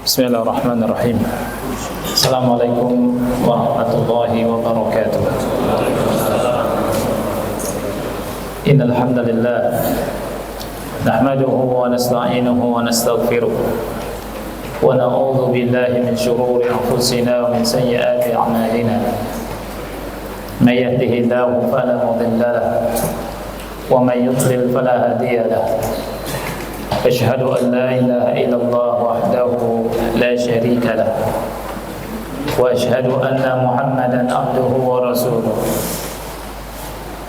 Bismillahirrahmanirrahim. Assalamualaikum warahmatullahi wabarakatuh. Innal hamdalillah nahmaduhu wa nasta'inuhu wa nastaghfiruh wa na'udzu billahi min shururi anfusina wa min sayyiati a'malina. May yahdihillahu fala mudilla lahu wa may yudlil fala hadiya lahu. أشهد أن لا إله إلا الله وحده لا شريك له وأشهد أن محمدا عبده ورسوله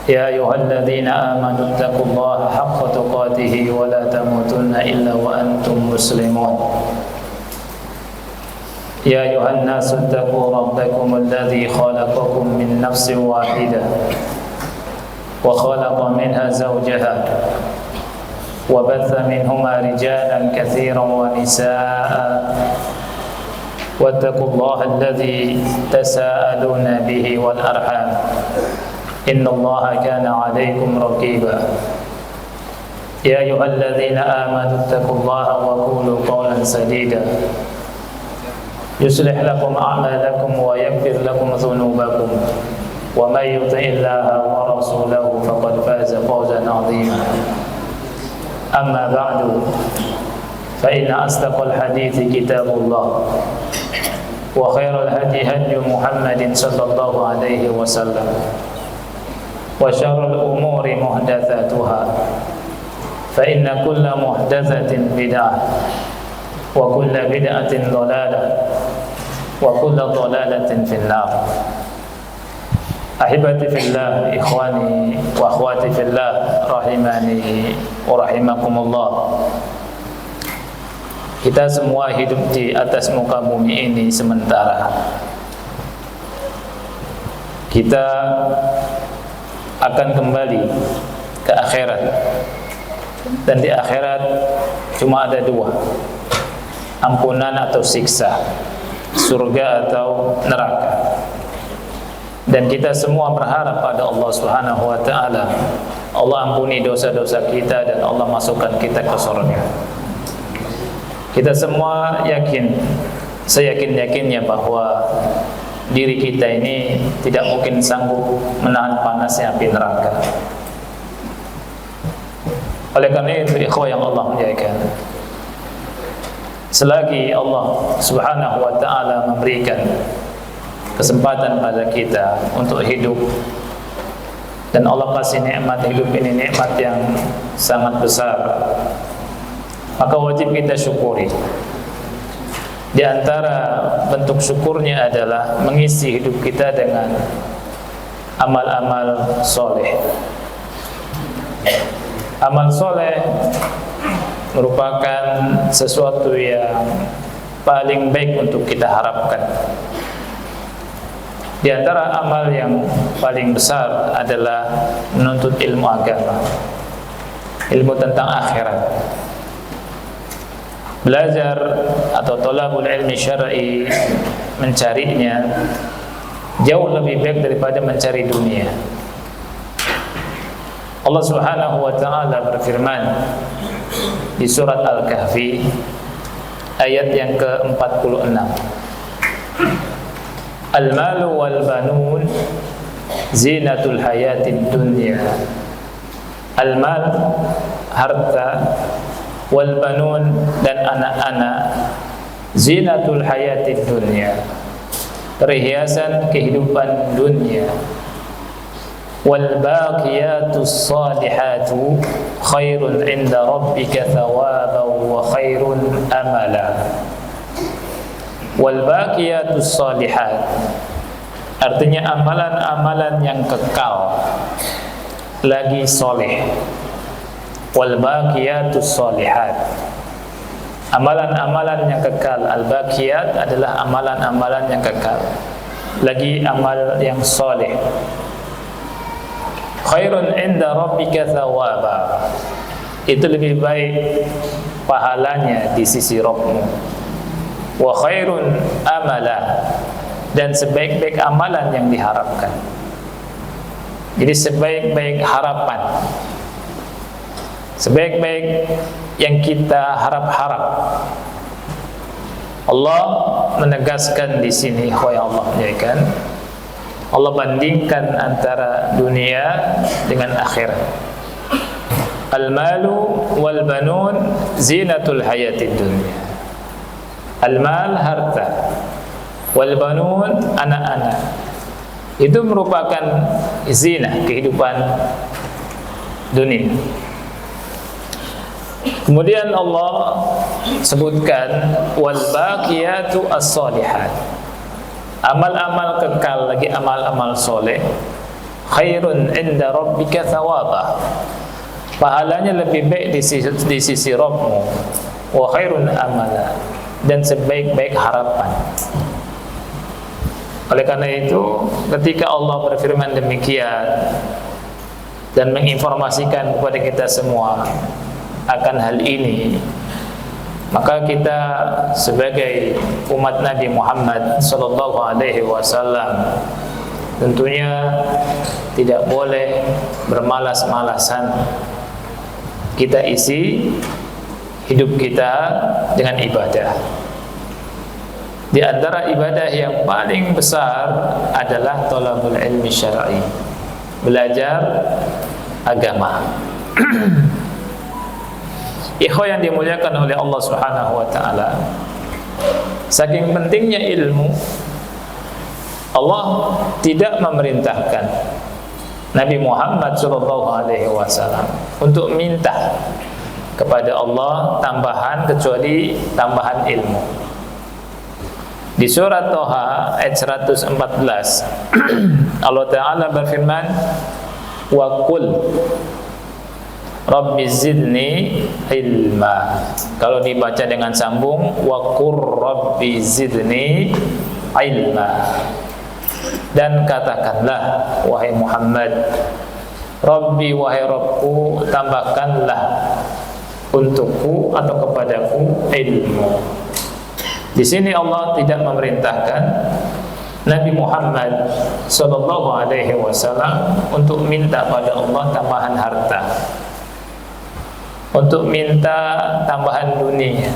يا أيها الذين آمنوا اتقوا الله حق تقاته ولا تموتن إلا وأنتم مسلمون يا أيها الناس اتقوا ربكم الذي خلقكم من نفس واحدة وخلق منها زوجها وبث منهما رجالا كثيرا ونساء واتقوا الله الذي تساءلون به والأرحام إن الله كان عليكم رقيبا يا أيها الذين آمنوا اتقوا الله وقولوا قولا سديدا يصلح لكم أعمالكم ويغفر لكم ذنوبكم ومن يطع الله ورسوله فقد فاز فوزا عظيما أما بعد فإن أصدق الحديث كتاب الله وخير الهدي هدي محمد صلى الله عليه وسلم وشر الأمور محدثاتها فإن كل محدثة بدعة وكل بدعة ضلالة وكل ضلالة في النار. Ahibati fillah, ikhwani wa akhwati fillah, rahimani wa rahimakumullah. Kita semua hidup di atas muka bumi ini sementara. Kita akan kembali ke akhirat. Dan di akhirat cuma ada dua, ampunan atau siksa, surga atau neraka. Dan kita semua berharap pada Allah Subhanahu wa taala. Allah ampuni dosa-dosa kita dan Allah masukkan kita ke surga. Kita semua yakin, seyakin-yakinnya bahwa diri kita ini tidak mungkin sanggup menahan panasnya api neraka. Oleh karena itu, ikhwah yang Allah muliakan, selagi Allah Subhanahu wa taala memberikan kesempatan pada kita untuk hidup, dan Allah kasih nikmat hidup ini nikmat yang sangat besar, maka wajib kita syukuri. Di antara bentuk syukurnya adalah mengisi hidup kita dengan amal-amal soleh. Amal soleh merupakan sesuatu yang paling baik untuk kita harapkan. Di antara amal yang paling besar adalah menuntut ilmu agama, ilmu tentang akhirat. Belajar atau thalabul ilmi syar'i, mencarinya jauh lebih baik daripada mencari dunia. Allah Subhanahu wa taala berfirman di surat Al-Kahfi ayat yang ke-46. Al-malu wal banun zinatul hayatid dunya. Al-mal, harta, wal banun, dan anak-anak, zinatul hayatid dunya, perhiasan kehidupan dunia. Wal baqiyatus salihatu khairun 'inda rabbika thawaban wa khairun amala. Wal baqiyatus salihat, artinya amalan-amalan yang kekal lagi soleh. Wal baqiyatus salihat, amalan-amalan yang kekal. Al baqiyat adalah amalan-amalan yang kekal lagi amal yang soleh. Khairun 'inda rabbika thawaba, itu lebih baik pahalanya di sisi Rabbmu. Wa khairun amala, dan sebaik-baik amalan yang diharapkan. Jadi sebaik-baik harapan, sebaik-baik yang kita harap-harap Allah menegaskan di sini, yang Allah muliakan, Allah bandingkan antara dunia dengan akhirat. Al-malu wal banun zinatul hayatid dunya. Al-mal, harta, wal banun, anak-anak. Itu merupakan zina kehidupan dunia. Kemudian Allah sebutkan wal baqiyatu as-solihat. Amal-amal kekal, lagi amal-amal soleh, khairun inda rabbika thawaba. Pahalanya lebih baik di sisi Rabbmu. Wa khairun amala, dan sebaik-baik harapan. Oleh karena itu, ketika Allah berfirman demikian dan menginformasikan kepada kita semua akan hal ini, maka kita sebagai umat Nabi Muhammad sallallahu alaihi wasallam tentunya tidak boleh bermalas-malasan. Kita isi hidup kita dengan ibadah. Di antara ibadah yang paling besar adalah thalabul ilmi syar'i, belajar agama. Ikhwan yang dimuliakan oleh Allah Subhanahu wa taala, saking pentingnya ilmu, Allah tidak memerintahkan Nabi Muhammad sallallahu alaihi wasallam untuk minta kepada Allah tambahan kecuali tambahan ilmu. Di surat Thaha ayat 114 Allah Ta'ala berfirman, wa qul Rabbi zidni ilma. Kalau dibaca dengan sambung, wa qur Rabbi zidni ilma. Dan katakanlah, wahai Muhammad, Rabbi, wahai Rabbku, tambahkanlah untukku atau kepadaku ilmu. Di sini Allah tidak memerintahkan Nabi Muhammad sallallahu alaihi wasallam untuk minta pada Allah tambahan harta, untuk minta tambahan dunia,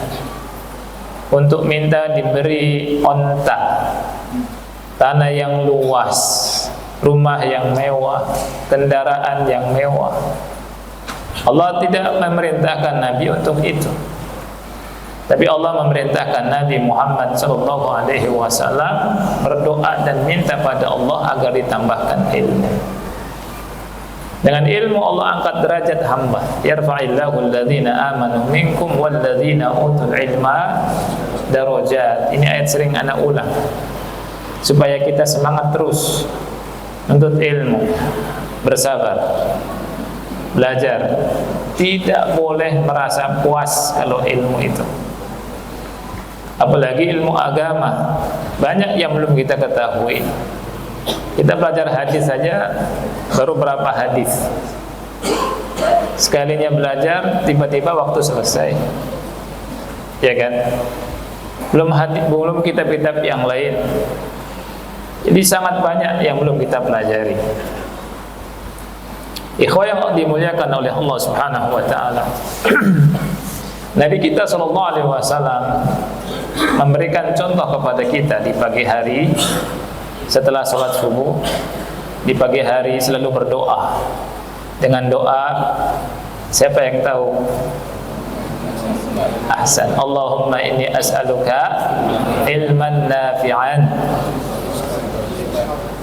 untuk minta diberi onta, tanah yang luas, rumah yang mewah, kendaraan yang mewah. Allah tidak memerintahkan Nabi untuk itu. Tapi Allah memerintahkan Nabi Muhammad sallallahu alaihi wasallam berdoa dan minta pada Allah agar ditambahkan ilmu. Dengan ilmu Allah angkat derajat hamba. Yarfa'illahu alladhina amanu minkum walladhina utul ilma darajat. Ini ayat sering anak ulang supaya kita semangat terus untuk ilmu, bersabar, belajar. Tidak boleh merasa puas kalau ilmu itu. Apalagi ilmu agama, banyak yang belum kita ketahui. Kita belajar hadis saja baru berapa hadis. Sekalinya belajar, tiba-tiba waktu selesai. Ya kan? Belum kitab-kitab yang lain. Jadi sangat banyak yang belum kita pelajari. Ikhwah yang dimuliakan oleh Allah Subhanahu wa taala. Nabi kita sallallahu alaihi wasallam memberikan contoh kepada kita di pagi hari setelah sholat subuh. Di pagi hari selalu berdoa dengan doa, siapa yang tahu? Ahsan. Allahumma inni as'aluka ilman nafi'an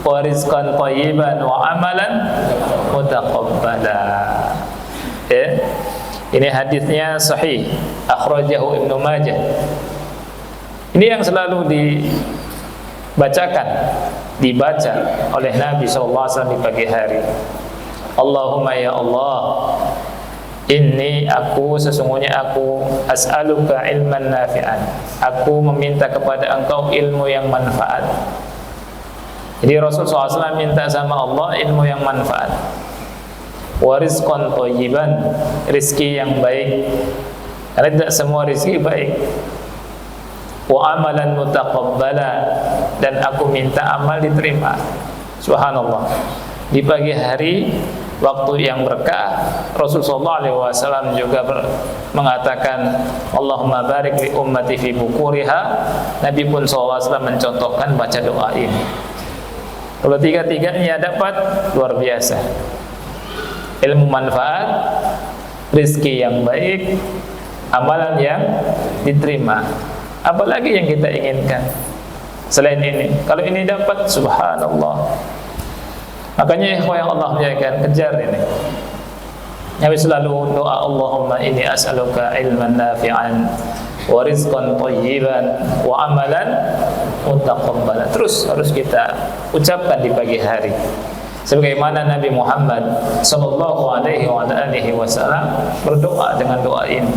wa rizqan thayyiban wa amalan mutaqabbala. Ini hadisnya sahih, akhrajahu Ibnu Majah. Ini yang selalu dibaca oleh Nabi SAW di pagi hari. Allahumma ya Allah, sesungguhnya aku as'aluka ilman nafi'an. Aku meminta kepada engkau ilmu yang manfaat. Jadi Rasulullah SAW minta sama Allah ilmu yang manfaat. Wa rizqan thayyiban, rizki yang baik. Karena tidak semua rizki baik. Wa amalan mutaqabbala, dan aku minta amal diterima. Subhanallah. Di pagi hari waktu yang berkah. Rasul sallallahu alaihi wasallam juga mengatakan Allahumma barik li ummati fi bukuriha. Nabi pun sallallahu alaihi wasallam mencontohkan baca doa ini. Kalau tiga-tiganya dapat, luar biasa. Ilmu manfaat, rezeki yang baik, amalan yang diterima. Apalagi yang kita inginkan selain ini? Kalau ini dapat, subhanallah. Makanya ikhwah yang Allah muliakan, kejar ini. Nabi selalu doa, Allahumma inni as'aluka ilman nafi'an wa rizqan thayyiban wa amalan mutaqabbalan. Terus harus kita ucapkan di pagi hari. Sebagaimana Nabi Muhammad sallallahu alaihi wasallam berdoa dengan doa ini.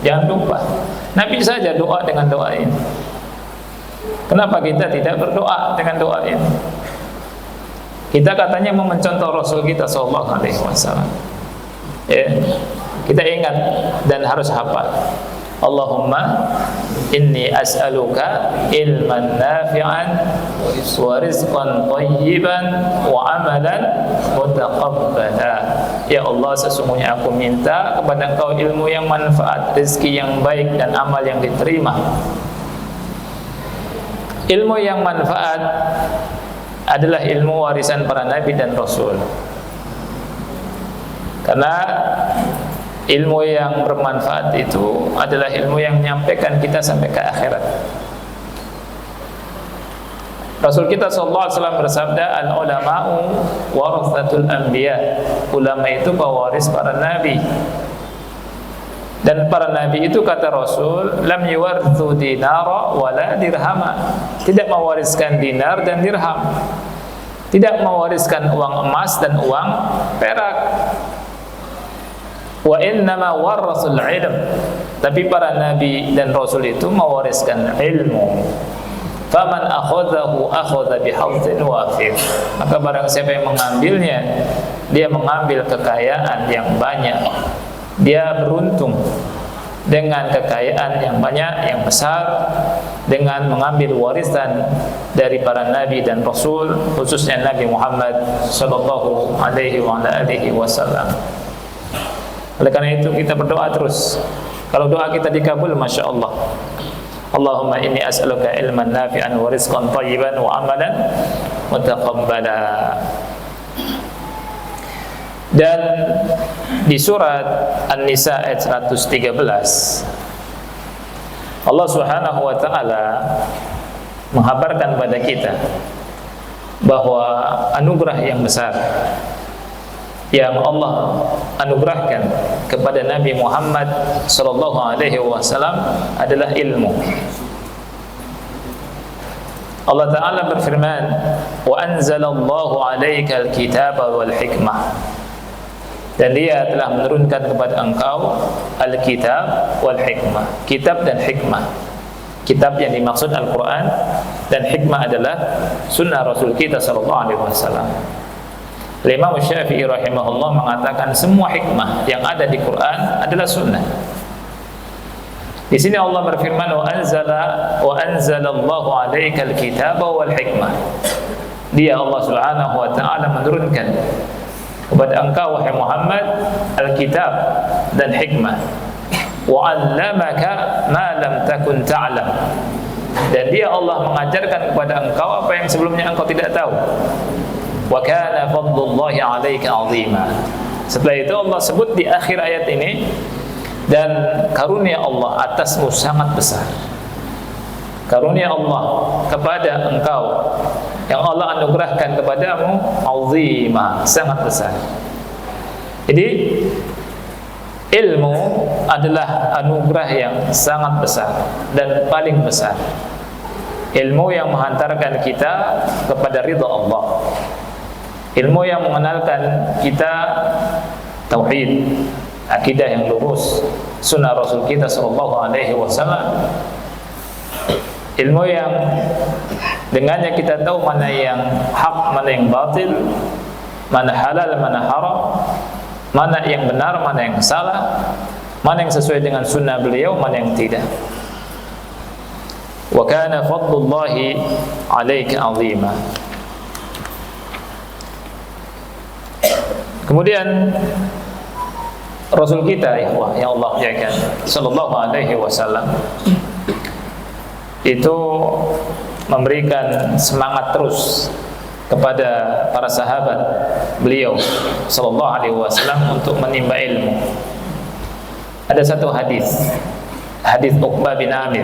Jangan lupa, Nabi saja doa dengan doa ini. Kenapa kita tidak berdoa dengan doa ini? Kita katanya mau mencontoh Rasul kita sallallahu alaihi wasallam. Ya, kita ingat dan harus hafal. Allahumma inni as'aluka ilman nafi'an wa rizqan thayyiban wa amalan mutaqabbala. Ya Allah, sesungguhnya aku minta kepada Engkau ilmu yang manfaat, rezeki yang baik, dan amal yang diterima. Ilmu yang manfaat adalah ilmu warisan para nabi dan rasul. Karena ilmu yang bermanfaat itu adalah ilmu yang menyampaikan kita sampai ke akhirat. Rasul kita sallallahu alaihi wasallam bersabda, al-ulama'u warathatul anbiya. Ulama itu pewaris para nabi. Dan para nabi itu, kata Rasul, lam yuwarithu dinara wala dirhama. Tidak mewariskan dinar dan dirham. Tidak mewariskan uang emas dan uang perak. Wa innama warasul ilm. Tapi para nabi dan rasul itu mewariskan ilmu. Faman akhadhahu akhadha bihadhin wafir. Maka barang siapa yang mengambilnya, dia mengambil kekayaan yang banyak. Dia beruntung dengan kekayaan yang banyak, yang besar, dengan mengambil warisan dari para nabi dan rasul, khususnya Nabi Muhammad sallallahu alaihi wasallam. Oleh karena itu kita berdoa terus. Kalau doa kita dikabul, masya Allah. Allahumma inni as'aluka ilman nafi'an wa rizqan thayyiban wa amalan mutaqabbala. Dan di surat An-Nisa ayat 113, Allah Subhanahu wa taala menghabarkan pada kita bahwa anugerah yang besar yang Allah anugerahkan kepada Nabi Muhammad sallallahu alaihi wasallam adalah ilmu. Allah Ta'ala berfirman, wa anzalallahu alaikal kitaba wal hikmah. Dan dia telah menurunkan kepada engkau al-kitab wal hikmah. Kitab dan hikmah. Kitab yang dimaksud Al-Quran, dan hikmah adalah sunnah Rasul kita sallallahu alaihi wasallam. Imam Syafi'i rahimahullah mengatakan semua hikmah yang ada di Quran adalah sunnah. Di sini Allah berfirman, wa anzalallahu alaikal kitaba wal hikmah. Dia, Allah Subhanahu wa taala, menurunkan kepada engkau wahai Muhammad al-kitab dan hikmah. Wa 'allamaka ma lam takun ta'lam. Dan dia, Allah, mengajarkan kepada engkau apa yang sebelumnya engkau tidak tahu. Wa kana fadlullahi 'alaika 'azima. Setelah itu Allah sebut di akhir ayat ini, dan karunia Allah atasmu sangat besar. Karunia Allah kepada engkau yang Allah anugerahkan kepadamu azimah, sangat besar. Jadi ilmu adalah anugerah yang sangat besar dan paling besar. Ilmu yang menghantarkan kita kepada ridha Allah. Ilmu yang mengenalkan kita tauhid, akidah yang lurus, sunnah Rasul kita sallallahu alaihi wasallam. Ilmu yang dengannya kita tahu mana yang hak, mana yang batil, mana halal, mana haram, mana yang benar, mana yang salah, mana yang sesuai dengan sunnah beliau, mana yang tidak. Wa kana fadlullahi 'alaika 'azima. Kemudian Rasul kita yang Allah muliakan sallallahu alaihi wasallam itu memberikan semangat terus kepada para sahabat beliau sallallahu alaihi wasallam untuk menimba ilmu. Ada satu hadis Uqbah bin Amir.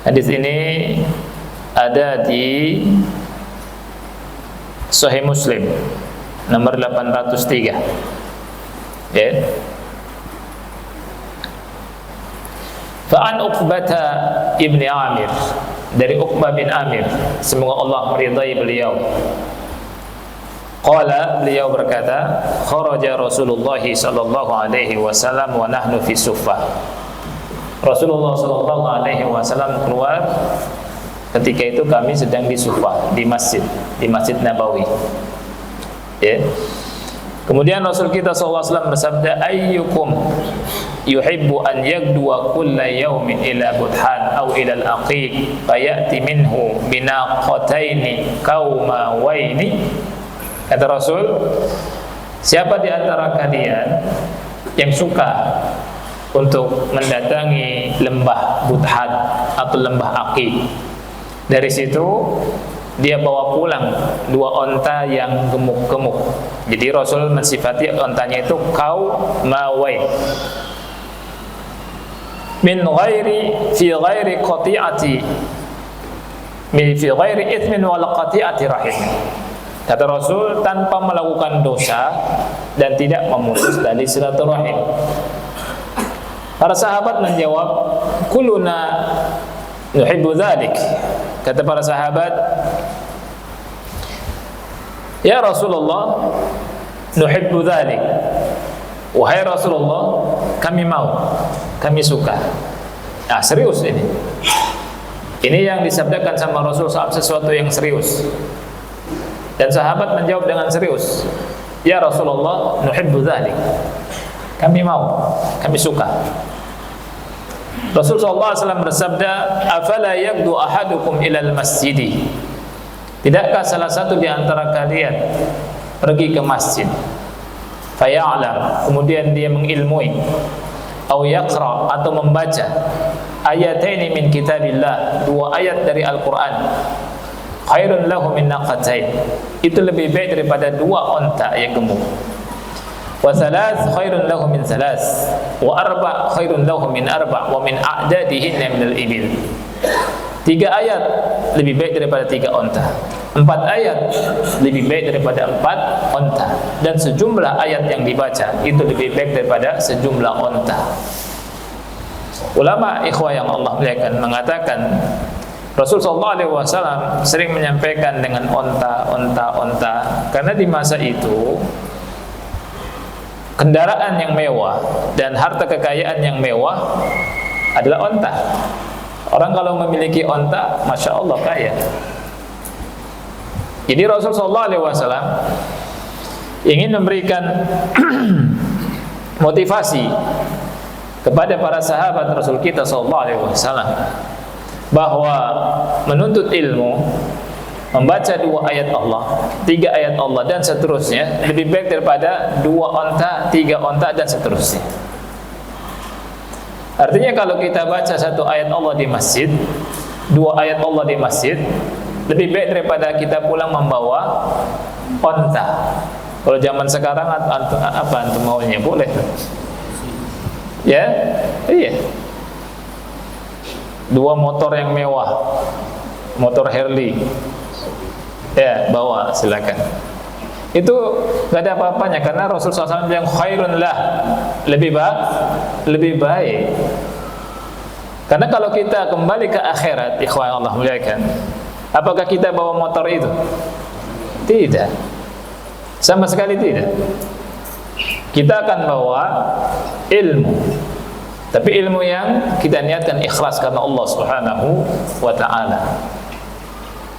Hadis ini ada di Sahih Muslim nomor 803. Ya. Fa'an Uqbata ibni Amir, dari Uqbah bin Amir, semoga Allah meridai beliau. Qala, beliau berkata, kharaja Rasulullah sallallahu alaihi wasallam wa nahnu fi suffah. Rasulullah sallallahu alaihi wasallam keluar ketika itu kami sedang di Suffah, di Masjid Nabawi. Ya. Kemudian Rasul kita sallallahu alaihi wasallam bersabda, ayyukum yuhibbu an yagdua kulla yawmin ila Budhan aw ila al-Aqiq fayati minhu binaqataini qaumawaini. Kata Rasul, siapa di antara kalian yang suka untuk mendatangi lembah Budhan atau lembah Aqiq, dari situ dia bawa pulang 2 onta yang gemuk-gemuk. Jadi Rasul mensifati ontanya itu qaumawai min ghairi fi ghairi qati'ati fi ghairi ithmin wal qati'ati rahim. Kata Rasul, tanpa melakukan dosa dan tidak memutus tali silaturahim. Para sahabat menjawab, kuluna nuhibbu dzalik. Kata para sahabat, ya Rasulullah, nuhibbu dzalik. Wahai Rasulullah, kami mau, kami suka. Nah, serius ini. Ini yang disabdakan sama Rasul saat sesuatu yang serius. Dan sahabat menjawab dengan serius, ya Rasulullah, nuhibbu dzalik. Kami mau, kami suka. Rasul sallallahu alaihi wasallam bersabda, afala yaqdu ahadukum ilal masjidi. Tidakkah salah satu di antara kalian pergi ke masjid, faya'lam, kemudian dia mengilmui, au yaqra, atau membaca ayataini min kitabillah, 2 ayat dari Al-Qur'an, khairun lahu min naqatain, itu lebih baik daripada 2 onta yang gemuk. Wa thalath khairun lahu min thalath, wa arba' khairun lahu min arba' wa min a'dadihinna min al-ibil. 3 ayat lebih baik daripada 3 onta. 4 ayat lebih baik daripada 4 onta. Dan sejumlah ayat yang dibaca itu lebih baik daripada sejumlah onta. Ulama ikhwah yang Allah muliakan mengatakan, Rasul sallallahu alaihi wasallam sering menyampaikan dengan onta karena di masa itu kendaraan yang mewah dan harta kekayaan yang mewah adalah onta. Orang kalau memiliki onta, masya Allah kaya. Jadi Rasul sallallahu alaihi wasallam ingin memberikan motivasi kepada para sahabat Rasul kita sallallahu alaihi wasallam bahwa menuntut ilmu, membaca 2 ayat Allah, 3 ayat Allah dan seterusnya lebih baik daripada 2 onta, 3 onta dan seterusnya. Artinya kalau kita baca 1 ayat Allah di masjid, 2 ayat Allah di masjid, lebih baik daripada kita pulang membawa onta. Kalau zaman sekarang apa antum maunya? Boleh. Ya? Iya. 2 motor yang mewah, motor Harley, ya bawa silakan. Itu gak ada apa-apanya karena Rasul SAW bilang khairun lah, lebih baik. Karena kalau kita kembali ke akhirat, ikhwan Allah muliakan, apakah kita bawa motor itu? Tidak, sama sekali tidak. Kita akan bawa ilmu, tapi ilmu yang kita niatkan ikhlas karena Allah Subhanahu wa ta'ala.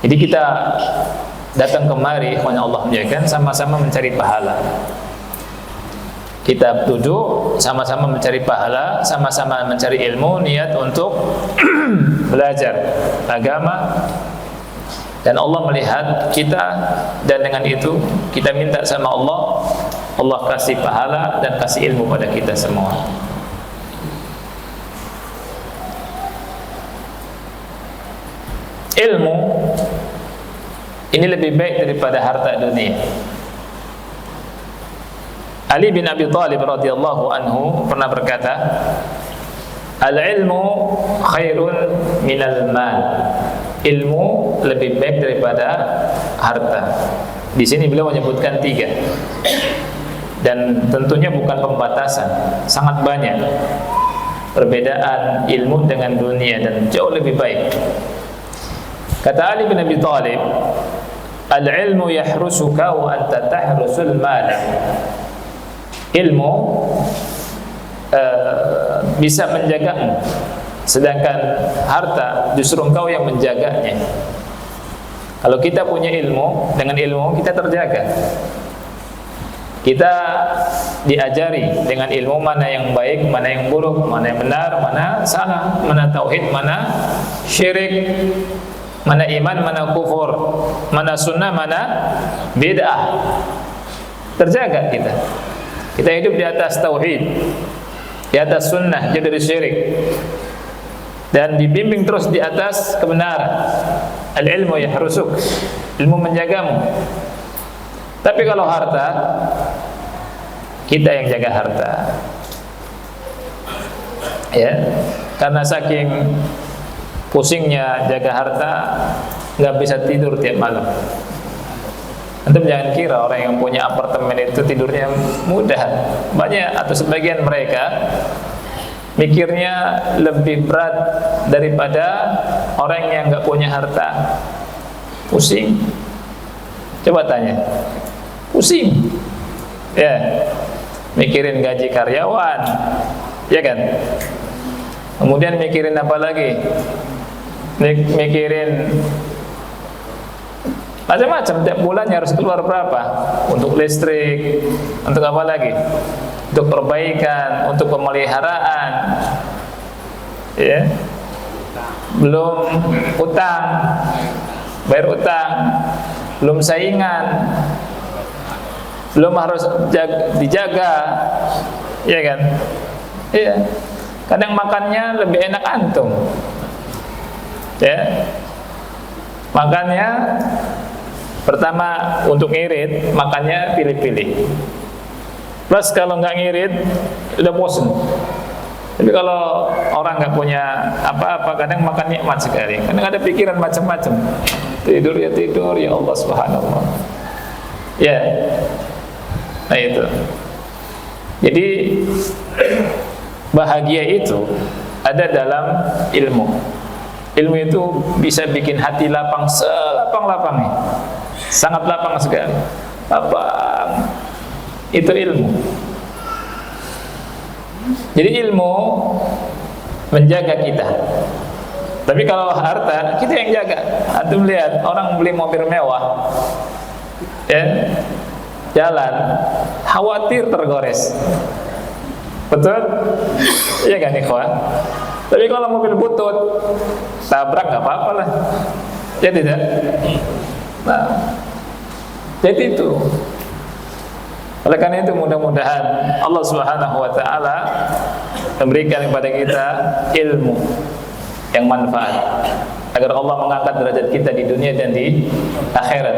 Jadi kita datang kemari, ikhwan Allah muliakan, sama-sama mencari pahala. Kita duduk sama-sama mencari pahala, sama-sama mencari ilmu, niat untuk belajar agama. Dan Allah melihat kita, dan dengan itu kita minta sama Allah Allah kasih pahala dan kasih ilmu pada kita semua. Ilmu ini lebih baik daripada harta dunia. Ali bin Abi Thalib radhiyallahu anhu pernah berkata, "Al-ilmu khairun minal mal." Ilmu lebih baik daripada harta. Di sini beliau menyebutkan 3. Dan tentunya bukan pembatasan, sangat banyak perbedaan ilmu dengan dunia dan jauh lebih baik. Kata Ali bin Abi Thalib, "Al-ilmu yahrusuka wa anta tahrusul mal." Ilmu bisa menjagamu, sedangkan harta justru engkau yang menjaganya. Kalau kita punya ilmu, dengan ilmu kita terjaga. Kita diajari dengan ilmu mana yang baik, mana yang buruk, mana yang benar, mana salah, mana tauhid, mana syirik, mana iman, mana kufur, mana sunnah, mana bid'ah. Terjaga kita. Kita hidup di atas tauhid, di atas sunnah, jauh dari syirik, dan dibimbing terus di atas kebenaran. Al-ilmu yahrusuk, ilmu menjagamu. Tapi kalau harta, kita yang jaga harta. Ya, karena saking pusingnya jaga harta, nggak bisa tidur tiap malam. Antum jangan kira orang yang punya apartemen itu tidurnya mudah. Banyak atau sebagian mereka mikirnya lebih berat daripada orang yang nggak punya harta. Pusing. Coba tanya. Pusing. Ya. Mikirin gaji karyawan. Ya kan? Kemudian mikirin apa lagi? Mikirin macam-macam, tiap bulannya harus keluar berapa? Untuk listrik, untuk apa lagi? Untuk perbaikan, untuk pemeliharaan. Ya. Belum utang, bayar utang, belum saingan, belum harus dijaga. Iya kan? Iya. Kadang makannya lebih enak antum. Ya. Makannya pertama untuk ngirit, makannya pilih-pilih. Plus kalau nggak ngirit, udah bosen. Tapi kalau orang nggak punya apa-apa, kadang makan nikmat sekali. Kadang ada pikiran macam-macam. Tidur ya tidur, ya Allah subhanallah. Ya, nah itu. Jadi bahagia itu ada dalam ilmu. Ilmu itu bisa bikin hati lapang selapang-lapangnya. Sangat lapang sekali. Lapang. Itu ilmu. Jadi ilmu menjaga kita. Tapi kalau harta, kita yang jaga. Antum lihat orang beli mobil mewah, ya, jalan, khawatir tergores. Betul? Iya kan ikhwan? Tapi kalau mobil butut, tabrak nggak apa-apa lah. Ya tidak? Nah, jadi itu. Oleh karena itu mudah-mudahan Allah Subhanahu wa taala memberikan kepada kita ilmu yang manfaat agar Allah mengangkat derajat kita di dunia dan di akhirat.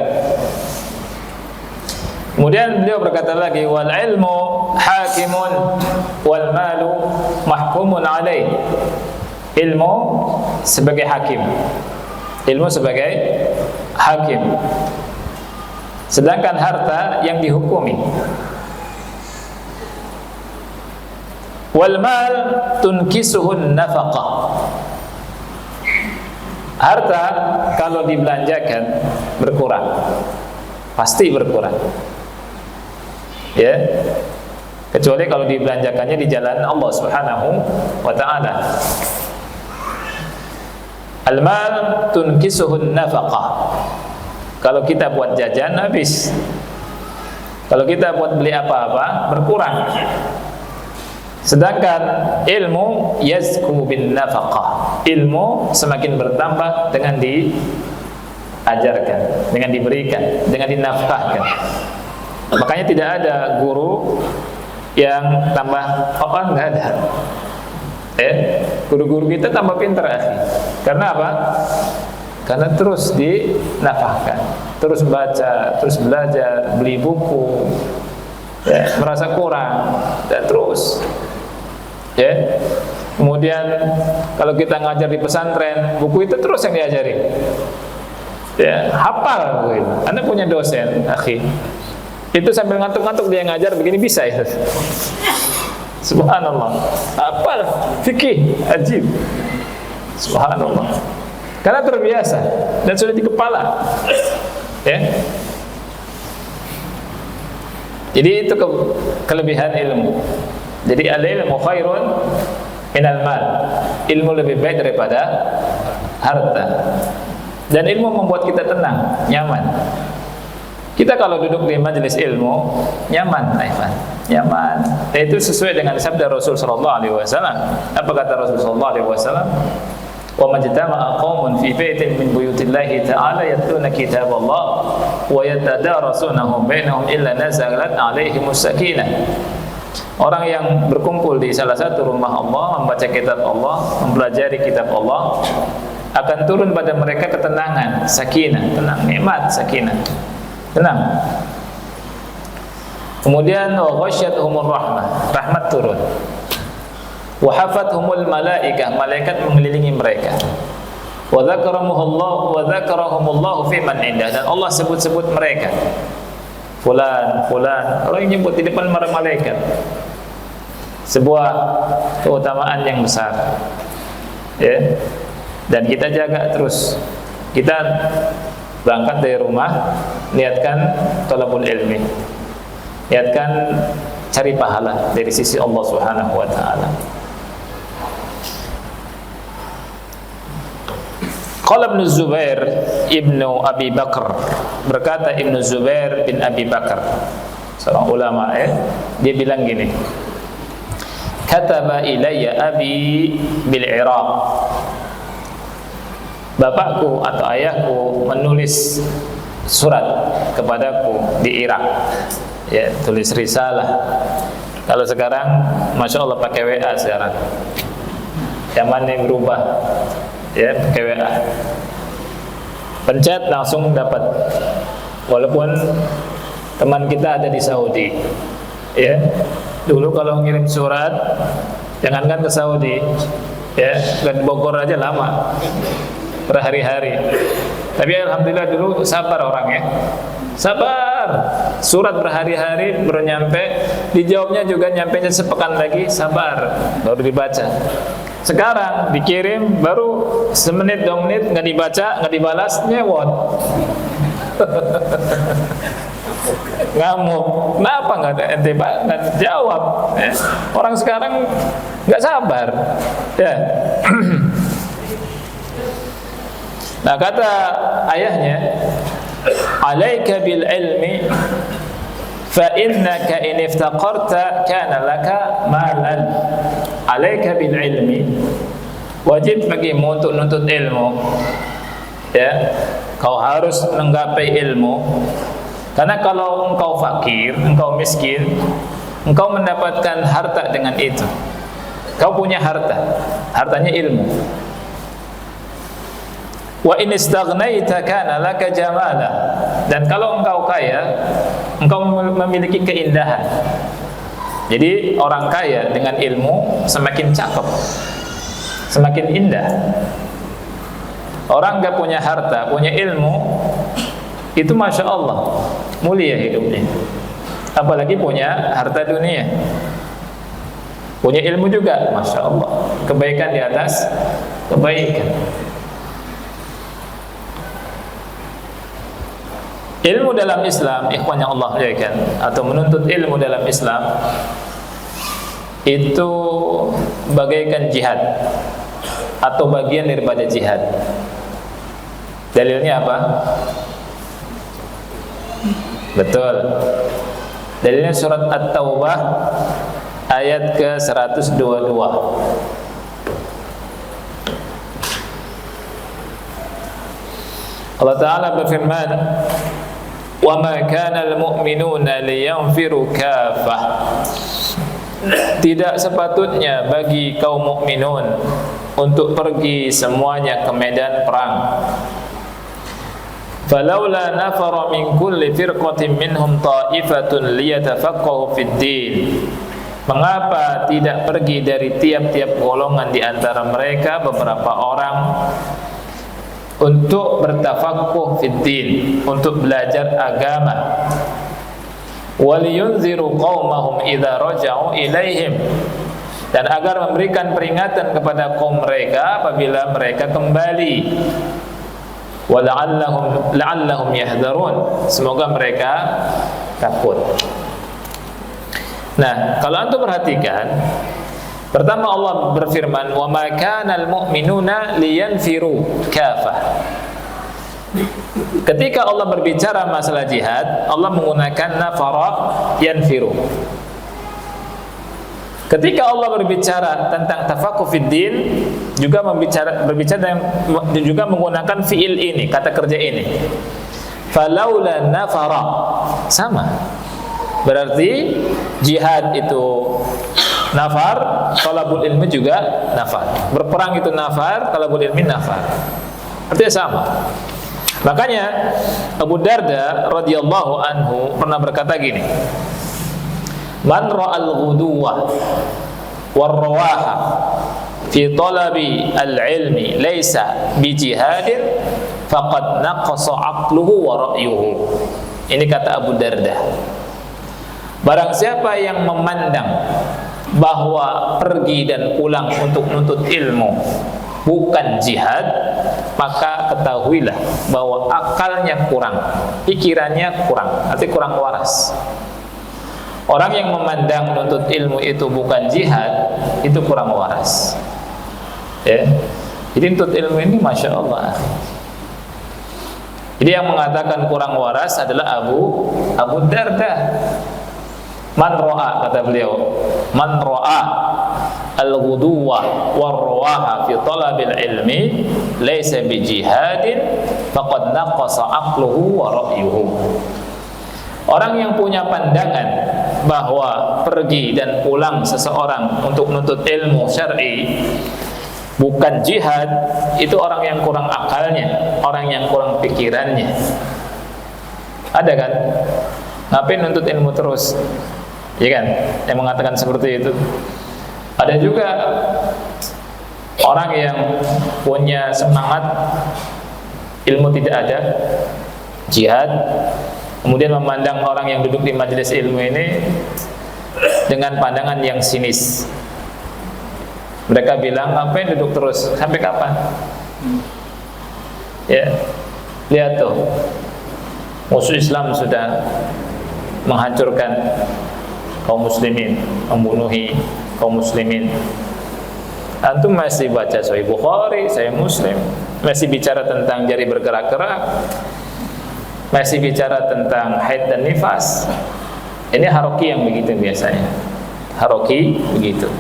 Kemudian beliau berkata lagi, wal ilmu hakimun wal malu mahkumun alaih. Ilmu sebagai hakim. Ilmu sebagai hakim. Sedangkan harta yang dihukumi. Wal mal tunkisuhun nafaqah. Harta kalau dibelanjakan berkurang. Pasti berkurang. Ya. Kecuali kalau dibelanjakannya di jalan Allah Subhanahu wa taala. Al-mal tunkisuhun nafaqah. Kalau kita buat jajan habis. Kalau kita buat beli apa-apa berkurang. Sedangkan ilmu yazku bin nafaqah. Ilmu semakin bertambah dengan diajarkan, dengan diberikan, dengan dinafkahkan. Makanya tidak ada guru yang tambah nggak ada. Guru-guru kita tambah pintar, akhi. Karena apa? Karena terus dinafahkan, terus baca, terus belajar, beli buku, merasa kurang, dan terus. Kemudian kalau kita ngajar di pesantren, buku itu terus yang diajari. Hafal gitu. Anda punya dosen, akhi. Itu sambil ngantuk-ngantuk dia ngajar begini bisa ya. Subhanallah. Hafal fikih ajib. Subhanallah. Karena terbiasa dan sudah di kepala. Jadi itu kelebihan ilmu. Jadi al-ilmu khairun minal mal. Ilmu lebih baik daripada harta. Dan ilmu membuat kita tenang, nyaman. Kita kalau duduk di majelis ilmu nyaman, nyaman. Dan itu sesuai dengan sabda Rasul sallallahu alaihi wasallam. Apa kata Rasul sallallahu alaihi wasallam? Wa majtama'a qaumun fi baitin min buyutillahi ta'ala yatluna kitaballah wa yatadarasunahu bainahum illa nazalat 'alaihimus sakinah. Orang yang berkumpul di salah satu rumah Allah, membaca kitab Allah, mempelajari kitab Allah, akan turun pada mereka ketenangan, sakinah, tenang, nikmat, sakinah, tenang. Kemudian wa ghasyiyatuhumur rahmah, rahmat turun. Wa hafathumul malaikah, malaikat mengelilingi mereka. Wa dzakarahumullahu fi man indah, dan Allah sebut-sebut mereka. Fulan, orang yang nyebut di depan para malaikat. Sebuah keutamaan yang besar. Dan kita jaga terus. Kita berangkat dari rumah, niatkan thalabul ilmi. Niatkan cari pahala dari sisi Allah Subhanahu wa taala. Qala Ibnu Zubair Ibnu Abi Bakar, berkata Ibnu Zubair bin Abi Bakar, seorang ulama, dia bilang gini, kataba ilayya abi bil Iraq, bapakku atau ayahku menulis surat kepadaku di Irak, tulis risalah. Kalau sekarang Masya Allah pakai WA sekarang, zamannya berubah, pakai WA, pencet langsung dapat. Walaupun teman kita ada di Saudi, dulu kalau ngirim surat, jangankan ke Saudi, ke Bogor aja lama, berhari-hari. Tapi alhamdulillah dulu sabar orangnya, sabar. Surat berhari-hari baru nyampe, dijawabnya juga nyampenya sepekan lagi, sabar, baru dibaca. Sekarang dikirim baru semenit 2 menit, nggak dibaca, nggak dibalas, nyewot. Ngamuk, kenapa nggak ada ente nggak jawab? Orang sekarang nggak sabar, Nah, kata ayahnya, alaika bil ilmi fa innaka in iftaqarta kana laka malan. Alaika bil ilmi, wajib bagimu untuk menuntut ilmu. Kau harus menggapai ilmu. Karena kalau engkau fakir, engkau miskin, engkau mendapatkan harta dengan itu. Kau punya harta, hartanya ilmu. Wa in istaghnaita kana laka jamala, dan kalau engkau kaya, engkau memiliki keindahan. Jadi orang kaya dengan ilmu semakin cakep, semakin indah. Orang enggak punya harta, punya ilmu, itu Masya Allah mulia hidupnya. Apalagi punya harta dunia, punya ilmu juga, Masya Allah, kebaikan di atas kebaikan. Ilmu dalam Islam, ikhwan yang Allah muliakan, atau menuntut ilmu dalam Islam, itu bagaikan jihad atau bagian daripada jihad. Dalilnya apa? Betul. Dalilnya surat At-Taubah ayat ke-122. Allah Ta'ala berfirman, Wa ma kana al-mu'minuna liyanfiru kaffah. Tidak sepatutnya bagi kaum mukminun untuk pergi semuanya ke medan perang. Falaula nafara min kulli firqatin minhum ta'ifatun liyatafaqahu fid din. Mengapa tidak pergi dari tiap-tiap golongan di antara mereka beberapa orang untuk bertafaqquh fid din, untuk belajar agama? Waliyunziru qaumahum idza raja'u ilaihim, dan agar memberikan peringatan kepada kaum mereka apabila mereka kembali. La'allahum yahdharun, semoga mereka takut. Nah, kalau antum perhatikan, pertama Allah berfirman, "Wa ma kana al-mu'minuna liyanfiru kafah." Ketika Allah berbicara masalah jihad, Allah menggunakan nafara yanfiru. Ketika Allah berbicara tentang tafaqquh fid din, juga berbicara dan juga menggunakan fiil ini, kata kerja ini. Falaula nafara, sama. Berarti jihad itu nafar, talabul ilmi juga nafar. Berperang itu nafar, talabul ilmi nafar. Artinya sama. Makanya Abu Darda radhiyallahu anhu pernah berkata gini, "Man ra'al ghuduwa war rawaha fi talabi al-ilmi laysa bi jihadin faqad naqasa aqluhu wa ra'yuhu." Ini kata Abu Darda. Barang siapa yang memandang bahwa pergi dan pulang untuk menuntut ilmu bukan jihad, maka ketahuilah bahwa akalnya kurang, pikirannya kurang, artinya kurang waras. Orang yang memandang menuntut ilmu itu bukan jihad, itu kurang waras. Ya. Jadi menuntut ilmu ini Masya Allah. Jadi yang mengatakan kurang waras adalah Abu Darda. Man ro'a, kata beliau, man ro'a al-ghuduwa war-rawaha fi talabil ilmi laysa bi jihadin faqad naqasa aqluhu wa ra'yuhu. Orang yang punya pandangan bahwa pergi dan pulang seseorang untuk menuntut ilmu syar'i bukan jihad, itu orang yang kurang akalnya, orang yang kurang pikirannya. Ada kan? Ngapain nuntut ilmu terus? Ya kan? Yang mengatakan seperti itu. Ada juga orang yang punya semangat ilmu tidak ada, jihad, kemudian memandang orang yang duduk di majelis ilmu ini dengan pandangan yang sinis. Mereka bilang, ngapain duduk terus? Sampai kapan? Ya, lihat tuh, musuh Islam sudah menghancurkan kaum muslimin, membunuhi kaum muslimin. Antum masih baca Sahih Bukhari, Sahih Muslim, masih bicara tentang jari bergerak-gerak, masih bicara tentang haid dan nifas. Ini haroki yang begitu biasanya. Haroki begitu.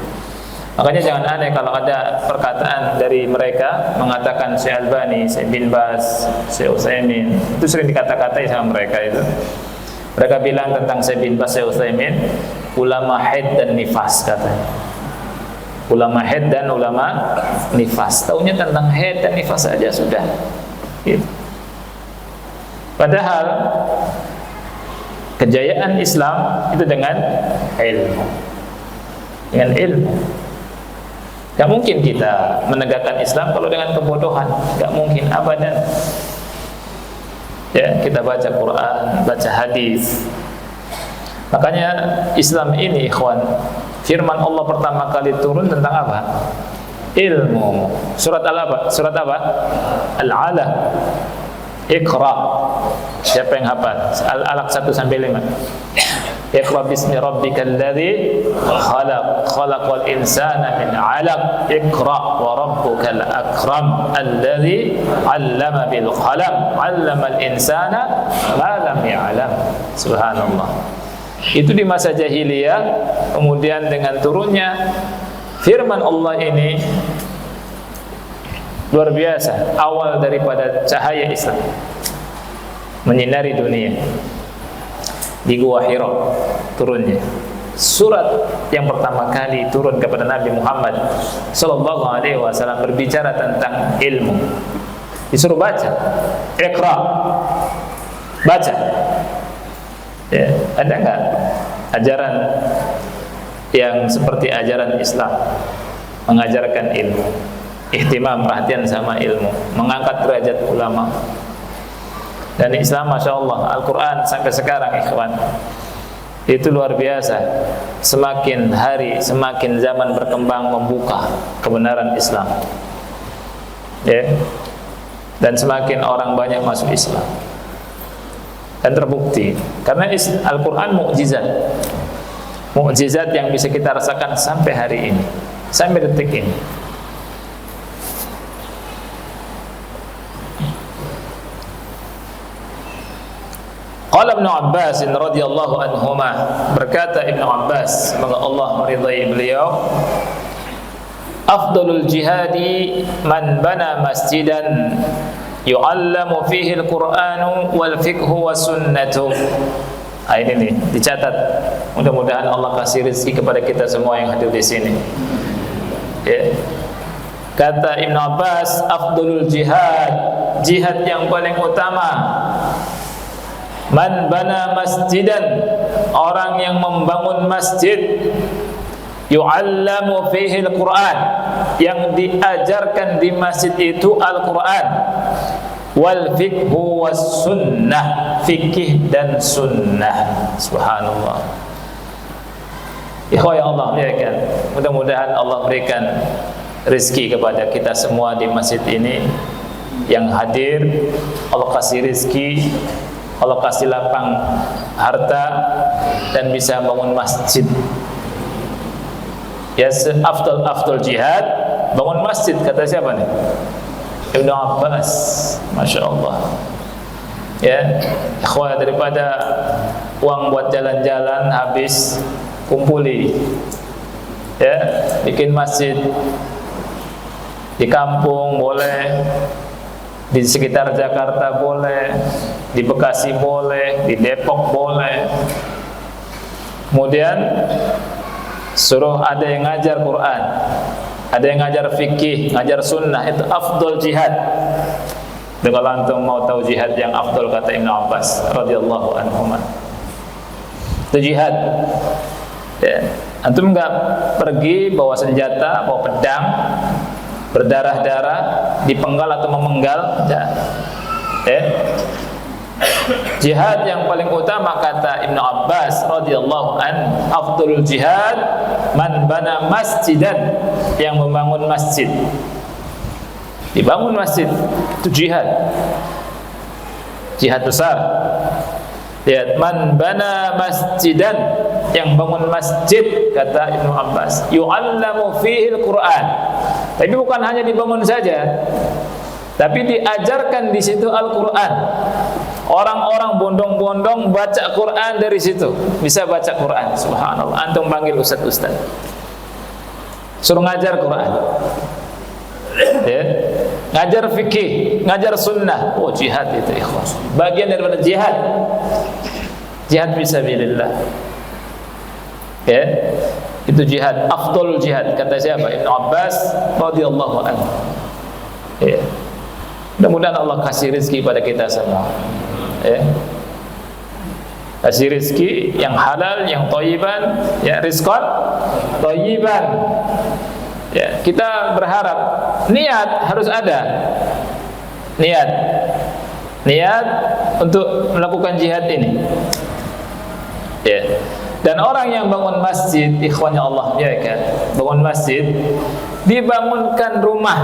Makanya jangan aneh kalau ada perkataan dari mereka mengatakan Syekh Albani, Syekh bin Baz, Syekh Utsaimin, itu sering dikata-katai sama mereka itu. Mereka bilang tentang Syekh bin Baz, Syekh Utsaimin, ulama haid dan nifas katanya. Ulama haid dan ulama nifas. Taunya tentang haid dan nifas saja sudah. Gitu. Padahal kejayaan Islam itu dengan ilmu. Dengan ilmu. Gak mungkin kita menegakkan Islam kalau dengan kebodohan. Gak mungkin, abadan. Ya, kita baca Quran, baca hadis. Makanya Islam ini, ikhwan, firman Allah pertama kali turun tentang apa? Ilmu. Surat apa? Surat apa? Al-Alaq. Iqra. Siapa yang hafal? Al-Alaq 1 sampai 5. Iqra bismi rabbikal ladzi khalaq, khalaqal insana min 'alaq. Iqra wa rabbukal akram alladzi 'allama bil qalam, 'allamal insana ma lam ya'lam. Subhanallah. Itu di masa jahiliyah, kemudian dengan turunnya firman Allah ini luar biasa, awal daripada cahaya Islam menyinari dunia. di Gua Hira turunnya. Surat yang pertama kali turun kepada Nabi Muhammad sallallahu alaihi wasallam berbicara tentang ilmu. Disuruh baca, Iqra, baca. Ya, ada enggak ajaran yang seperti ajaran Islam mengajarkan ilmu, ihtimam, perhatian sama ilmu, mengangkat derajat ulama? Dan Islam, Masya Allah, Al-Quran sampai sekarang, ikhwan, itu luar biasa. Semakin hari, semakin zaman berkembang, membuka kebenaran Islam, ya. Dan semakin orang banyak masuk Islam. Dan terbukti, karena Al-Quran mukjizat, mukjizat yang bisa kita rasakan sampai hari ini, sampai detik ini. Qala Ibnu Abbas radhiyallahu anhuma, berkata Ibnu Abbas, semoga Allah meridai beliau, afdalul jihadi man bana masjidan yu'allamu fihi al-Qur'anu wal fiqhu was sunnatu. Ini nih dicatat. Mudah-mudahan Allah kasih rezeki kepada kita semua yang hadir di sini. Ya. Kata Ibnu Abbas, afdalul jihad, jihad yang paling utama, man bana masjidan, orang yang membangun masjid, yu'allamu fihi al-Qur'an, yang diajarkan di masjid itu Al-Quran, wal fiqhu was sunnah, fikih dan sunnah. Subhanallah. Ikhwah yang Allah muliakan, mudah-mudahan Allah berikan rezeki kepada kita semua di masjid ini yang hadir. Allah kasih rezeki, Allah kasih lapang harta dan bisa bangun masjid. Ya, afdal jihad bangun masjid, kata siapa nih? Ibnu Abbas. Masya Allah. Ya, ikhwah, daripada uang buat jalan-jalan habis, kumpuli, ya, bikin masjid di kampung boleh, di sekitar Jakarta boleh, di Bekasi boleh, di Depok boleh. Kemudian suruh ada yang ngajar Quran, ada yang ngajar fikih, ngajar sunnah. Itu afdal jihad. Dan kalau antum mau tahu jihad yang afdal, kata Ibnu Abbas radhiyallahu anhu, itu jihad. Ya, antum enggak pergi bawa senjata, bawa pedang, berdarah-darah, dipenggal atau memenggal, enggak. Ya. Jihad yang paling utama, kata Ibnu Abbas radhiyallahu an, afdalul jihad man bana masjidan, yang membangun masjid. Dibangun masjid itu jihad, jihad besar. Lihat, man bana masjidan, yang bangun masjid, kata Ibnu Abbas, yu'allamu fihi al-Quran. Tapi bukan hanya dibangun saja, tapi diajarkan di situ Al-Quran. Orang-orang bondong-bondong baca Quran dari situ, bisa baca Quran. Subhanallah. Antum panggil ustaz-ustaz, suruh ngajar Quran, ya, ngajar fikih, ngajar sunnah. Oh, jihad itu, ikhlas. Bagian daripada jihad, jihad fisabilillah. Ya, itu jihad, afdalul jihad, kata siapa? Ibnu Abbas radhiyallahu anhu. Ya. Mudah-mudahan Allah kasih rezeki pada kita semua. Ya. Kasih rezeki yang halal, yang thayyiban, ya, rizqan thayyiban. Ya, kita berharap, niat harus ada. Niat untuk melakukan jihad ini. Ya. Dan orang yang bangun masjid, ikhwannya Allah, ya kan, bangun masjid, dibangunkan rumah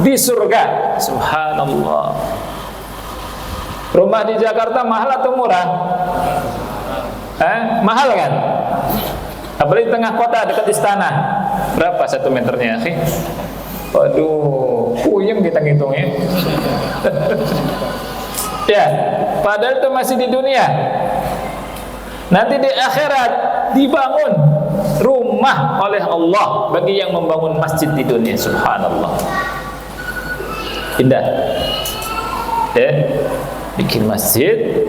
di surga. Subhanallah. Rumah di Jakarta mahal atau murah? Mahal kan? Apalagi tengah kota dekat istana. Berapa 1 meternya, akhi? Waduh, puyeng kita ngitungnya. Ya, padahal itu masih di dunia. Nanti di akhirat dibangun rumah oleh Allah bagi yang membangun masjid di dunia. Subhanallah. Indah. Ya, bikin masjid,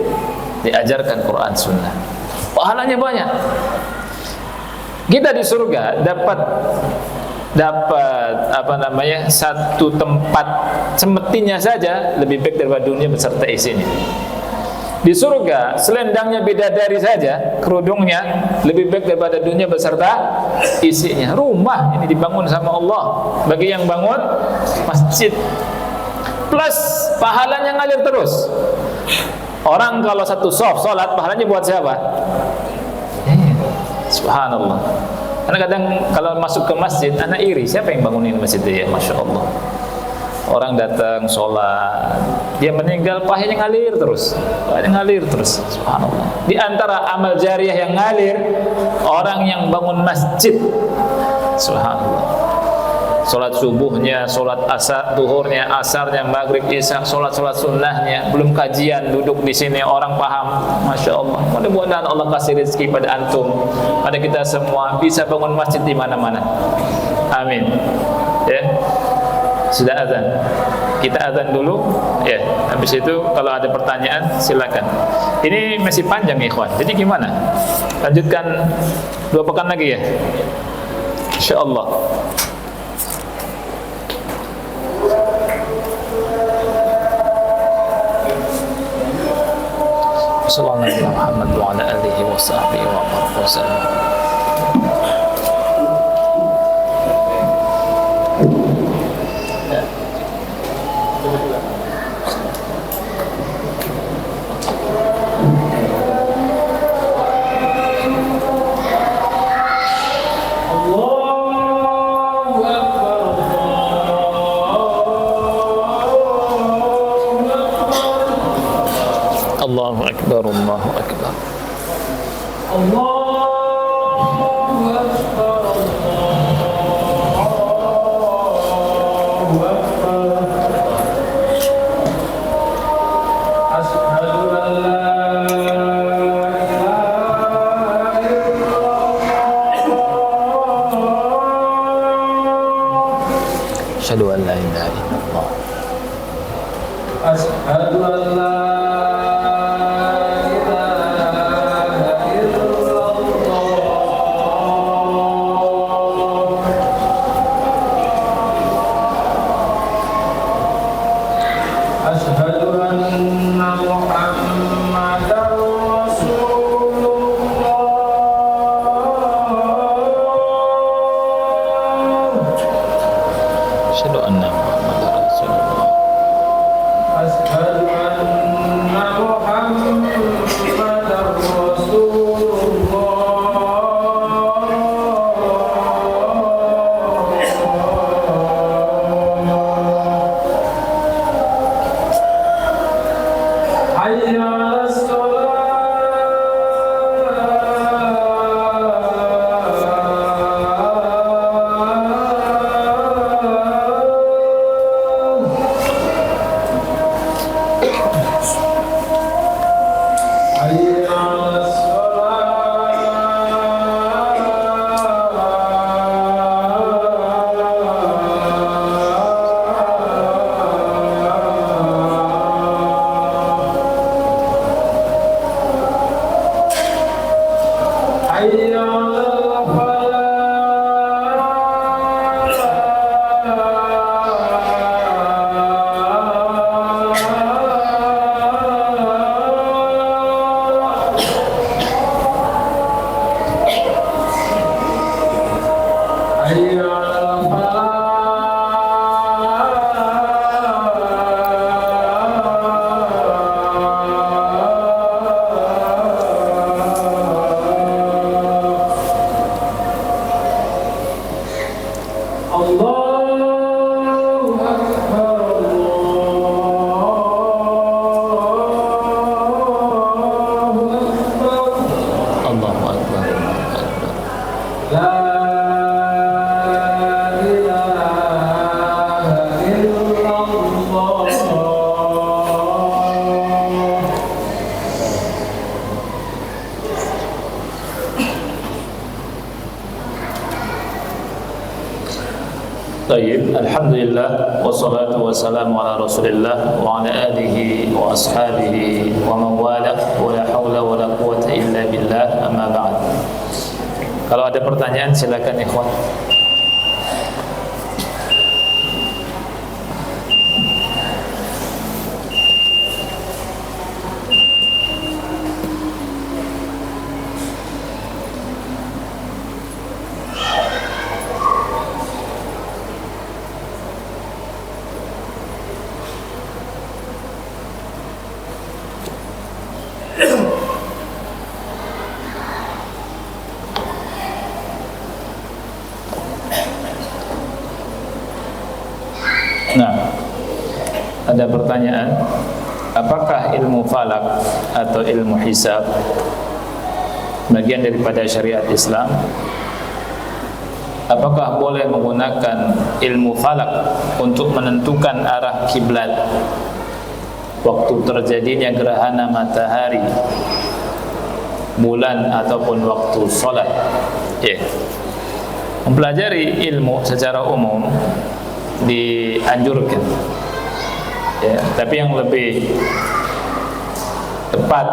diajarkan Quran Sunnah. pahalanya banyak. Kita di surga dapat satu tempat semestinya saja lebih baik daripada dunia beserta isinya. Di surga selendangnya bidadari saja, kerudungnya lebih baik daripada dunia beserta isinya. Rumah ini dibangun sama Allah bagi yang bangun masjid, plus pahalanya ngalir terus. Orang kalau satu shaf salat, pahalanya buat siapa? Subhanallah. Karena kadang kalau masuk ke masjid, anak iri, siapa yang bangunin masjid itu ya? Masya Allah. Orang datang sholat, dia meninggal, pahalanya ngalir terus, subhanallah. Di antara amal jariah yang ngalir, orang yang bangun masjid, subhanallah. Sholat subuhnya, sholat asar, duhurnya, asarnya, maghrib, isya, sholat sunnahnya, belum kajian, duduk di sini orang paham, masya Allah. Mudah-mudahan Allah kasih rezeki pada antum, pada kita semua bisa bangun masjid di mana-mana. Amin. Ya. Sudah azan, kita azan dulu ya. Habis itu kalau ada pertanyaan silakan. Ini masih panjang ikhwan, jadi gimana? Lanjutkan 2 pekan lagi ya, insyaallah. Sallallahu alaihi Muhammad wa ala alihi wa sahbihi wa sallam. Allahu Akbar, Allahu Akbar. Allahu Akbar, Allahu Akbar. Asyhadu an la ilaha illallah. Asyhadu an la ilaha illallah. Asyhadu an la Tayyib, alhamdulillah wassalatu wassalamu ala Rasulillah wa ala alihi wa ashabihi wa man wala wa la haula wa la quwwata illa billah. billah, amma ba'd. Kalau ada pertanyaan silakan ikhwan. Nah, ada pertanyaan, apakah ilmu falak atau ilmu hisab bagian daripada syariat Islam? Apakah boleh menggunakan ilmu falak untuk menentukan arah kiblat waktu terjadinya gerhana matahari, bulan ataupun waktu sholat? Mempelajari ilmu secara umum dianjurkan, tapi yang lebih tepat,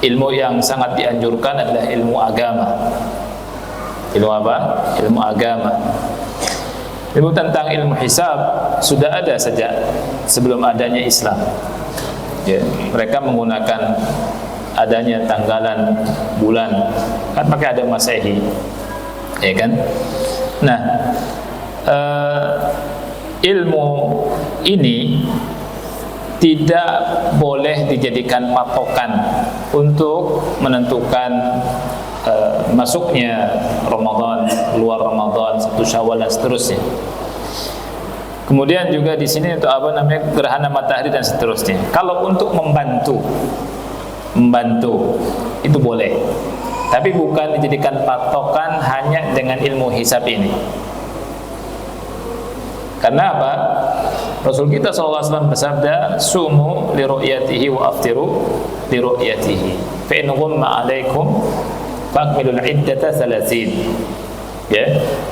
ilmu yang sangat dianjurkan adalah ilmu agama. Ilmu apa? Ilmu agama. Ilmu tentang ilmu hisab sudah ada sejak sebelum adanya Islam. Mereka menggunakan adanya tanggalan bulan, kan pakai ada Masehi, ya kan? Nah, ilmu ini tidak boleh dijadikan patokan untuk menentukan masuknya Ramadan, keluar Ramadan, 1 Syawal dan seterusnya. Kemudian juga di sini untuk gerhana matahari dan seterusnya. Kalau untuk membantu itu boleh, tapi bukan dijadikan patokan hanya dengan ilmu hisab ini. Karena apa? Rasul kita SAW bersabda, sumu li ru'yatihi wa aftiru li ru'yatihi, fa in ghumma 'alaikum fa'akmilul iddata 30.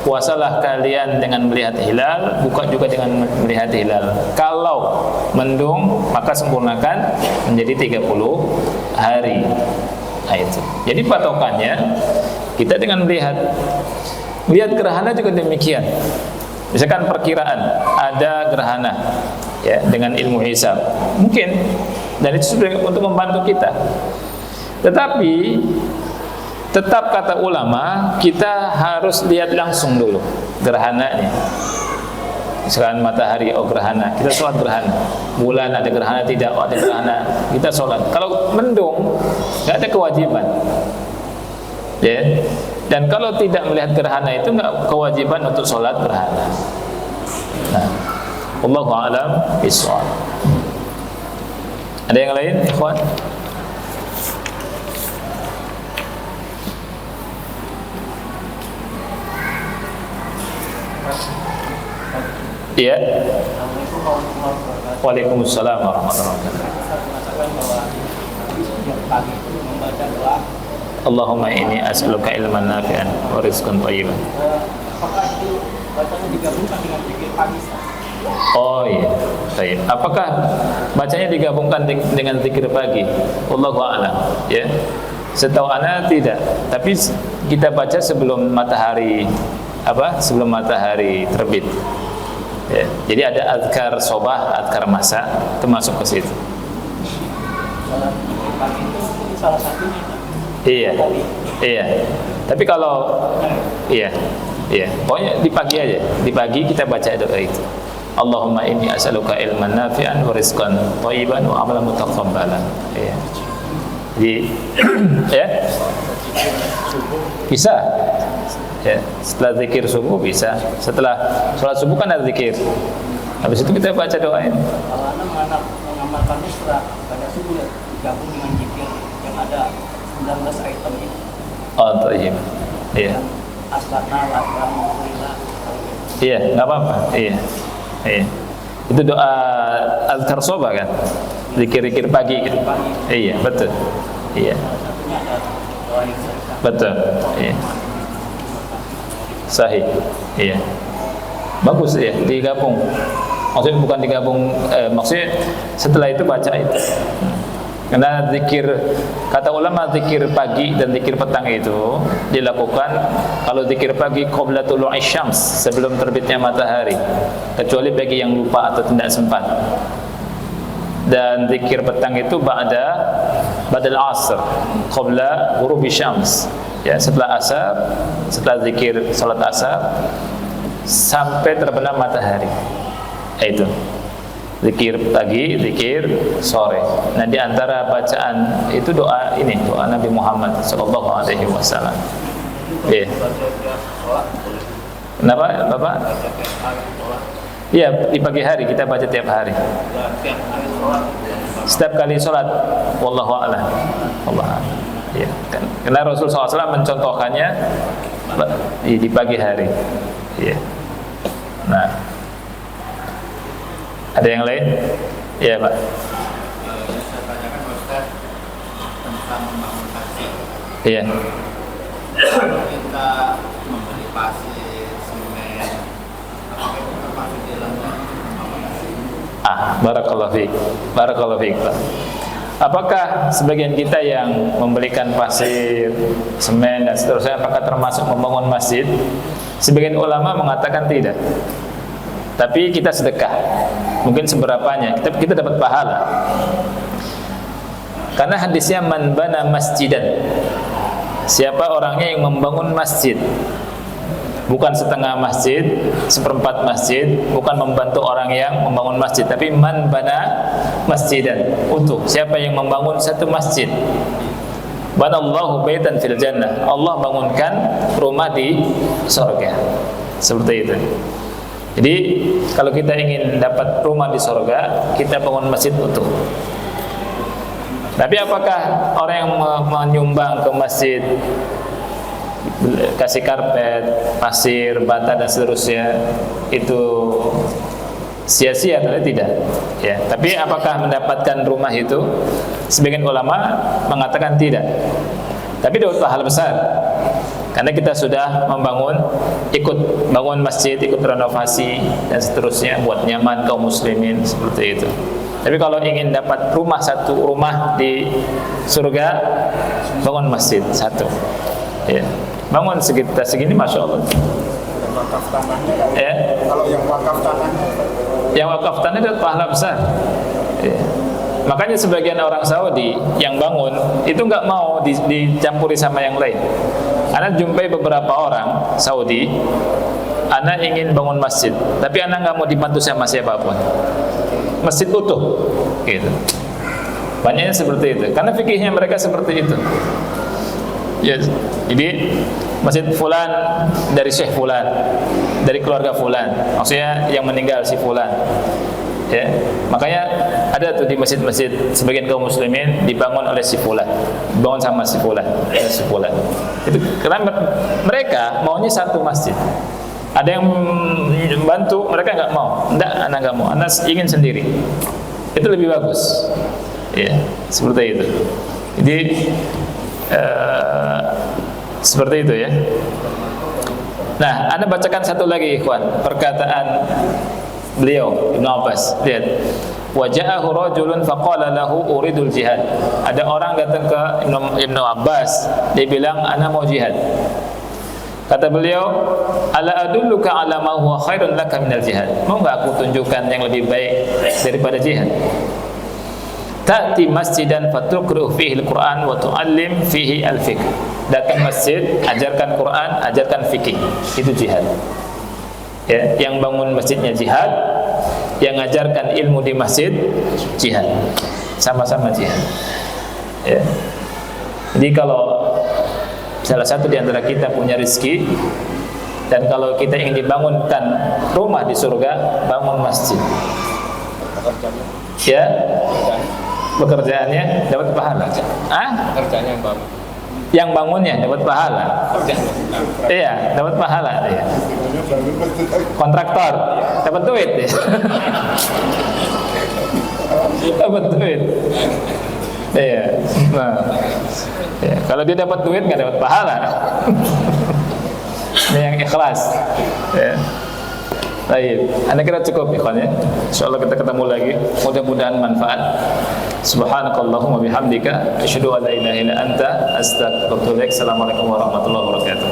Puasalah kalian dengan melihat hilal, buka juga dengan melihat hilal. Kalau mendung, maka sempurnakan menjadi 30 hari. Nah, itu. Jadi patokannya kita dengan melihat gerhana juga demikian. Misalkan perkiraan ada gerhana, dengan ilmu hisab, mungkin, dan itu sudah untuk membantu kita. Tetapi tetap kata ulama, kita harus lihat langsung dulu gerhananya. Misalkan matahari, gerhana, kita sholat gerhana. Bulan ada gerhana, tidak, ada gerhana, kita sholat. Kalau mendung, nggak ada kewajiban. Dan kalau tidak melihat gerhana itu nggak kewajiban untuk sholat gerhana. Nah, Wallahu a'lam bishawab. Ada yang lain, ikhwan? Iya. Waalaikumsalam warahmatullahi wabarakatuh. Allahumma inni as'aluka ilman nafi'an wa rizqan thayyiban. Apakah itu bacanya digabungkan dengan zikir pagi? Oh iya, baik. Apakah bacanya digabungkan dengan zikir pagi? Wallahu a'lam. Setahu ana tidak. Tapi kita baca sebelum matahari terbit. Jadi ada azkar sobah, azkar masa, termasuk ke situ. Pagi itu salah satunya. Iya. Tapi kalau pokoknya di pagi aja. Di pagi kita baca doa itu. Allahumma inni as'aluka ilman nafi'an wa rizqan thayyiban wa amalan mutaqabbalan. Jadi bisa. Setelah zikir subuh bisa. Setelah sholat subuh kan ada zikir. Habis itu kita baca doa ini. Kalau Anda mengamalkannya setelah pada subuh digabung dengan zikir yang ada 19 item itu. Oh, tayyib. Iya. Asbana alhamdulillah. Iya, enggak apa-apa. Iya. Itu doa azkar soba kan? Zikir-zikir pagi gitu. Iya, betul. Iya. Satunya ada doa yang saya. Betul. Iya. Sahih. Iya. Bagus ya, digabung. Maksudnya bukan digabung, maksudnya setelah itu baca itu. Karena zikir, kata ulama, zikir pagi dan zikir petang itu dilakukan kalau zikir pagi qabla tulu'i syams, sebelum terbitnya matahari, kecuali bagi yang lupa atau tidak sempat. Dan zikir petang itu ba'dal asr qabla ghurubi syams, ya, setelah asar, setelah zikir salat asar sampai terbenam matahari. Itu zikir pagi, zikir sore. Nah, di antara bacaan itu doa ini, doa Nabi Muhammad sallallahu alaihi wasallam. Iya. Kenapa, Bapak? Iya, di pagi hari kita baca tiap hari. Setiap kali sholat, wallahu a'lam. Allah. Ya, kan. Karena Rasul SAW mencontohkannya di pagi hari. Iya. Nah, ada yang lain? Iya, Pak. Saya tanyakan Ustaz tentang membangun pasir. Iya. Kita membeli pasir, semen, apakah itu termasuk di dalamnya membangun pasir? Barakallahu fiik, Pak. Apakah sebagian kita yang membelikan pasir, semen dan seterusnya apakah termasuk membangun masjid? Sebagian ulama mengatakan tidak. Tapi kita sedekah, mungkin seberapanya kita dapat pahala. Karena hadisnya man bana masjidan, siapa orangnya yang membangun masjid, bukan setengah masjid, seperempat masjid, bukan membantu orang yang membangun masjid, tapi man bana masjidan, utuh, siapa yang membangun satu masjid, banallahu baitan fil jannah, Allah bangunkan rumah di surga. Seperti itu. Jadi kalau kita ingin dapat rumah di surga, kita bangun masjid utuh. Tapi apakah orang yang menyumbang ke masjid, kasih karpet, pasir, bata dan seterusnya, itu sia-sia atau tidak? Ya. Tapi apakah mendapatkan rumah itu? Sebagian ulama mengatakan tidak. Tapi dapat pahala besar. Karena kita sudah ikut bangun masjid, ikut renovasi dan seterusnya buat nyaman kaum muslimin, seperti itu. Tapi kalau ingin dapat satu rumah di surga, bangun masjid satu. Ya. Bangun sekitar segini, masya Allah. Wakaf tanahnya, Ya. kalau yang wakaf tanahnya, Yang wakaf tanah dapat pahala besar. Ya. Makanya sebagian orang Saudi yang bangun itu nggak mau dicampuri sama yang lain. Anak jumpai beberapa orang Saudi, anak ingin bangun masjid, tapi anak nggak mau dibantu sama siapapun. Masjid utuh, gitu. Banyaknya seperti itu, karena fikihnya mereka seperti itu. Ya, jadi masjid fulan dari Syekh fulan, dari keluarga fulan, maksudnya yang meninggal si fulan. Ya, makanya ada tuh di masjid-masjid sebagian kaum muslimin dibangun oleh si fulan, dibangun sama si fulan, si fulan. Itu karena mereka maunya satu masjid. Ada yang membantu, mereka nggak mau. Enggak, anak nggak mau. Anak ingin sendiri. Itu lebih bagus. Ya, seperti itu. Jadi seperti itu ya. Nah, Anda bacakan satu lagi, ikhwan, perkataan beliau Ibnu Abbas. Lihat, waja'ahu rajulun faqala lahu uridul jihad. Ada orang datang ke Ibnu Abbas, dia bilang ana mau jihad. Kata beliau, ala adulluka ala ma huwa khairun laka minal jihad. Mau enggak aku tunjukkan yang lebih baik daripada jihad? Ta'ti masjidan fatuqru fihi al-Qur'an wa tu'allim fihi al-fiqh. Datang masjid, ajarkan Quran, ajarkan fikih. Itu jihad. Ya, yang bangun masjidnya jihad, yang ngajarkan ilmu di masjid jihad, sama-sama jihad. Ya. Jadi kalau salah satu di antara kita punya rezeki dan kalau kita ingin dibangunkan rumah di surga, bangun masjid. Ya, pekerjaannya dapat pahala. pekerjaannya yang bagus. Yang bangunnya dapat pahala. Iya, dapat pahala. Iya. Kontraktor dapat duit. Ya. Dapat duit. Iya. Nah, ya. Kalau dia dapat duit nggak dapat pahala. Ini yang ikhlas. Ya. Baik, Anda kira cukup ikhwan ya. Insyaallah kita ketemu lagi. Mudah-mudahan manfaat. Subhanakallahumma bihamdika asyhadu an la ilaha illa anta astaghfiruka wa atubu ilaik. Assalamualaikum warahmatullahi wabarakatuh.